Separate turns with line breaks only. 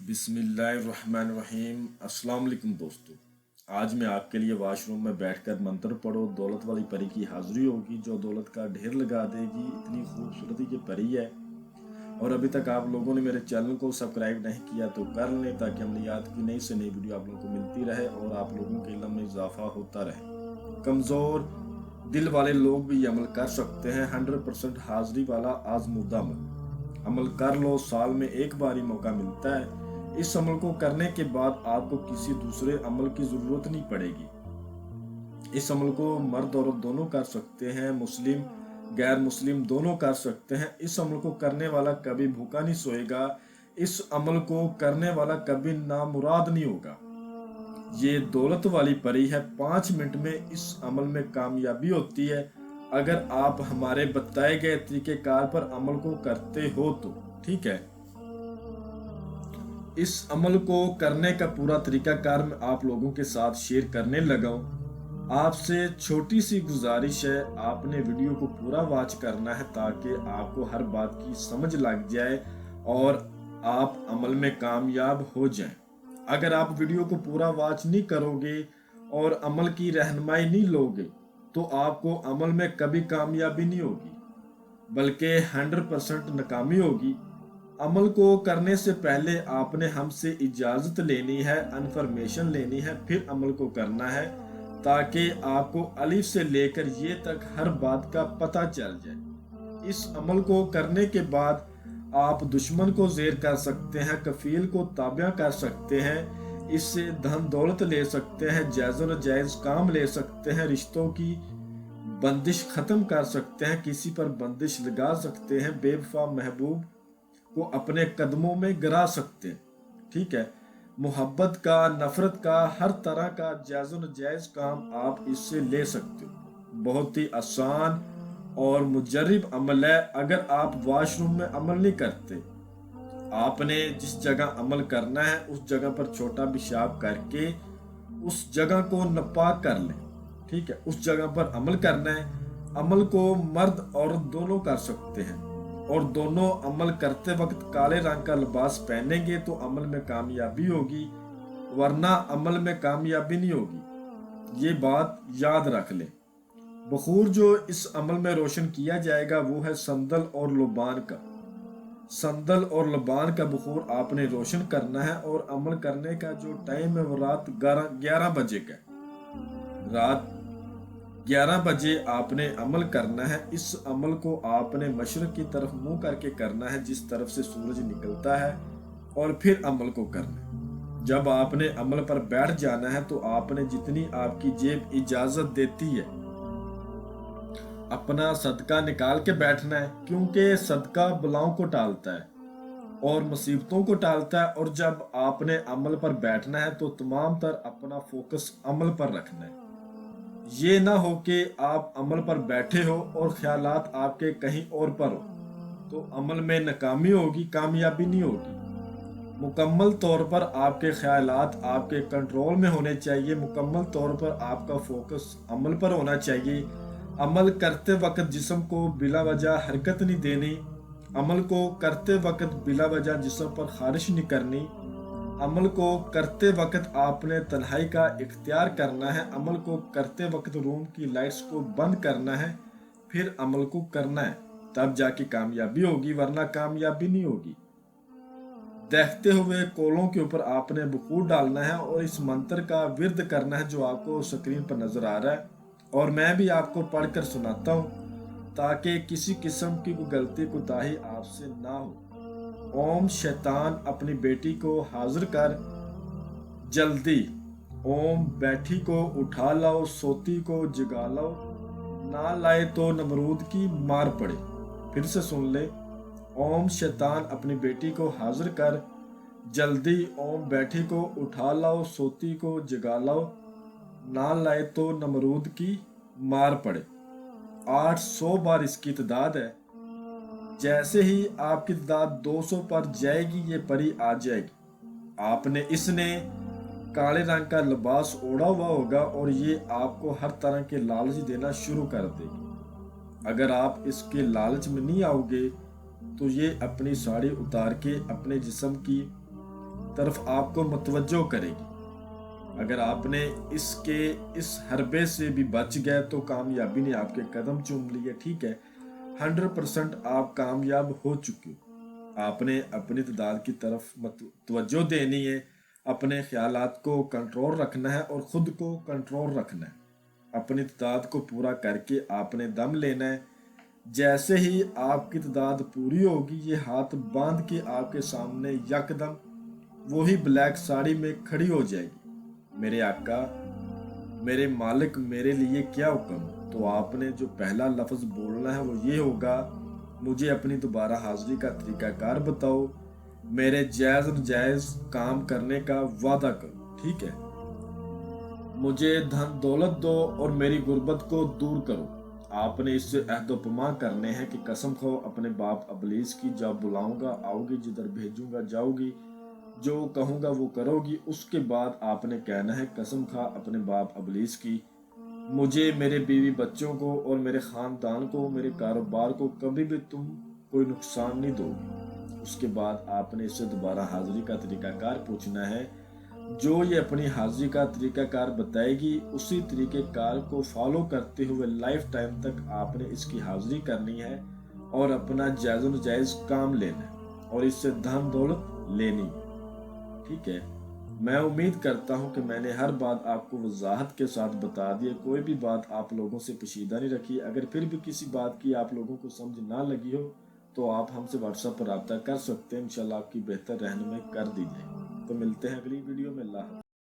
बिस्मिल्लाहिर्रहमानिर्रहीम। अस्सलाम वालेकुम दोस्तों, आज मैं आपके लिए वॉशरूम में बैठकर मंत्र पढ़ो दौलत वाली परी की हाजिरी होगी जो दौलत का ढेर लगा देगी। इतनी खूबसूरती की परी है। और अभी तक आप लोगों ने मेरे चैनल को सब्सक्राइब नहीं किया तो कर लें ताकि अमलियात की नई से नई वीडियो आप लोगों को मिलती रहे और आप लोगों के इल्म में इजाफा होता रहे। कमज़ोर दिल वाले लोग भी ये अमल कर सकते हैं। 100% हाजिरी वाला आजमुदा अमल कर लो, साल में एक बार ही मौका मिलता है। इस अमल को करने के बाद आपको किसी दूसरे अमल की जरूरत नहीं पड़ेगी। इस अमल को मर्द औरत दोनों कर सकते हैं, मुस्लिम गैर मुस्लिम दोनों कर सकते हैं। इस अमल को करने वाला कभी भूखा नहीं सोएगा। इस अमल को करने वाला कभी नामुराद नहीं होगा। ये दौलत वाली परी है। 5 मिनट में इस अमल में कामयाबी होती है अगर आप हमारे बताए गए तरीकेकार पर अमल को करते हो तो। ठीक है, इस अमल को करने का पूरा तरीकाकार मैं आप लोगों के साथ शेयर करने लगा हूँ। आपसे छोटी सी गुजारिश है, आपने वीडियो को पूरा वॉच करना है ताकि आपको हर बात की समझ लग जाए और आप अमल में कामयाब हो जाएं। अगर आप वीडियो को पूरा वॉच नहीं करोगे और अमल की रहनुमाई नहीं लोगे तो आपको अमल में कभी कामयाबी नहीं होगी बल्कि 100% नाकामी होगी। अमल को करने से पहले आपने हमसे इजाज़त लेनी है, इन्फॉर्मेशन लेनी है, फिर अमल को करना है ताकि आपको अलिफ से लेकर ये तक हर बात का पता चल जाए। इस अमल को करने के बाद आप दुश्मन को ज़ेर कर सकते हैं, कफील को ताबिया कर सकते हैं, इससे धन दौलत ले सकते हैं, जायज़ और जायज़ काम ले सकते हैं, रिश्तों की बंदिश ख़त्म कर सकते हैं, किसी पर बंदिश लगा सकते हैं, बेवफा महबूब को अपने कदमों में गिरा सकते हैं। ठीक है, मोहब्बत का, नफरत का, हर तरह का जायज़ और जायज़ काम आप इससे ले सकते हो। बहुत ही आसान और मुजर्रब अमल है। अगर आप वॉशरूम में अमल नहीं करते, आपने जिस जगह अमल करना है उस जगह पर छोटा पेशाब करके उस जगह को नापाक कर लें। ठीक है, उस जगह पर अमल करना है। अमल को मर्द औरत दोनों कर सकते हैं और दोनों अमल करते वक्त काले रंग का लिबास पहनेंगे तो अमल में कामयाबी होगी, वरना अमल में कामयाबी नहीं होगी। ये बात याद रख लें। बखूर जो इस अमल में रोशन किया जाएगा वो है संदल और लुबान का। संदल और लुबान का बखूर आपने रोशन करना है और अमल करने का जो टाइम है वो रात 11 बजे का। रात 11 बजे आपने अमल करना है। इस अमल को आपने मशरक की तरफ मुंह करके करना है, जिस तरफ से सूरज निकलता है, और फिर अमल को करना है। जब आपने अमल पर बैठ जाना है तो आपने जितनी आपकी जेब इजाजत देती है अपना सदका निकाल के बैठना है, क्योंकि सदका बलाओं को टालता है और मुसीबतों को टालता है। और जब आपने अमल पर बैठना है तो तमाम तर अपना फोकस अमल पर रखना है। ये ना हो कि आप अमल पर बैठे हो और ख्यालात आपके कहीं और पर हो, तो अमल में नाकामी होगी, कामयाबी नहीं होगी। मुकम्मल तौर पर आपके ख्यालात आपके कंट्रोल में होने चाहिए। मुकम्मल तौर पर आपका फोकस अमल पर होना चाहिए। अमल करते वक्त जिस्म को बिला वजह हरकत नहीं देनी। अमल को करते वक्त बिला वजह जिस्म पर खारिश नहीं करनी। अमल को करते वक्त आपने तन्हाई का इख्तियार करना है। अमल को करते वक्त रूम की लाइट्स को बंद करना है, फिर अमल को करना है, तब जाके कामयाबी होगी, वरना कामयाबी नहीं होगी। देखते हुए कोलों के ऊपर आपने बखूर डालना है और इस मंत्र का विर्द करना है जो आपको स्क्रीन पर नजर आ रहा है, और मैं भी आपको पढ़कर सुनाता हूँ ताकि किसी किस्म की कोई गलती कोताही आपसे ना हो। ओम शैतान अपनी बेटी को हाजिर कर जल्दी। ओम बैठी को उठा लाओ, सोती को जगा लाओ, ना लाए तो नमरूद की मार पड़े। फिर से सुन ले। ओम शैतान अपनी बेटी को हाजिर कर जल्दी। ओम बैठी को उठा लाओ, सोती को जगा लाओ, ना लाए तो नमरूद की मार पड़े। 800 बार इसकी तादाद है। जैसे ही आपकी तादाद 200 पर जाएगी ये परी आ जाएगी। आपने इसने काले रंग का लिबास ओढ़ा हुआ होगा और ये आपको हर तरह के लालच देना शुरू कर देगी। अगर आप इसके लालच में नहीं आओगे तो ये अपनी साड़ी उतार के अपने जिस्म की तरफ आपको मतवज्जो करेगी। अगर आपने इस हरबे से भी बच गए तो कामयाबी ने आपके कदम चूम लिए। ठीक है, 100% आप कामयाब हो चुके हो। आपने अपनी तदाद की तरफ तवज्जो देनी है, अपने ख्यालात को कंट्रोल रखना है और ख़ुद को कंट्रोल रखना है। अपनी तदाद को पूरा करके आपने दम लेना है। जैसे ही आपकी तदाद पूरी होगी, ये हाथ बांध के आपके सामने यकदम वही ब्लैक साड़ी में खड़ी हो जाएगी, मेरे आका, मेरे मालिक, मेरे लिए क्या हुक्म। तो आपने जो पहला लफ्ज़ बोलना है वो ये होगा, मुझे अपनी दोबारा हाजिरी का तरीकाकार बताओ, मेरे जायज़ नाजायज़ काम करने का वादा करो। ठीक है, मुझे धन दौलत दो और मेरी गुर्बत को दूर करो। आपने इससे अहदोपमा करने हैं कि कसम खाओ अपने बाप अबलीस की, जब बुलाऊंगा आओगी, जिधर भेजूंगा जाओगी, जो कहूँगा वो करोगी। उसके बाद आपने कहना है कसम खा अपने बाप अबलीस की, मुझे, मेरे बीवी बच्चों को और मेरे ख़ानदान को, मेरे कारोबार को कभी भी तुम कोई नुकसान नहीं दोगे। उसके बाद आपने इससे दोबारा हाजिरी का तरीकाकार पूछना है। जो ये अपनी हाजिरी का तरीकाकार बताएगी, उसी तरीक़ेकार को फॉलो करते हुए लाइफ टाइम तक आपने इसकी हाजिरी करनी है और अपना जायज़ नाजायज़ काम लेना है और इससे धन दौलत लेनी। ठीक है, मैं उम्मीद करता हूं कि मैंने हर बात आपको वजाहत के साथ बता दी है। कोई भी बात आप लोगों से पोशीदा नहीं रखी। अगर फिर भी किसी बात की आप लोगों को समझ ना लगी हो तो आप हमसे व्हाट्सएप पर रब्ता कर सकते हैं। इंशाल्लाह आपकी बेहतर रहनुमाई कर दी जाएगी। तो मिलते हैं अगली वीडियो में। अल्लाह।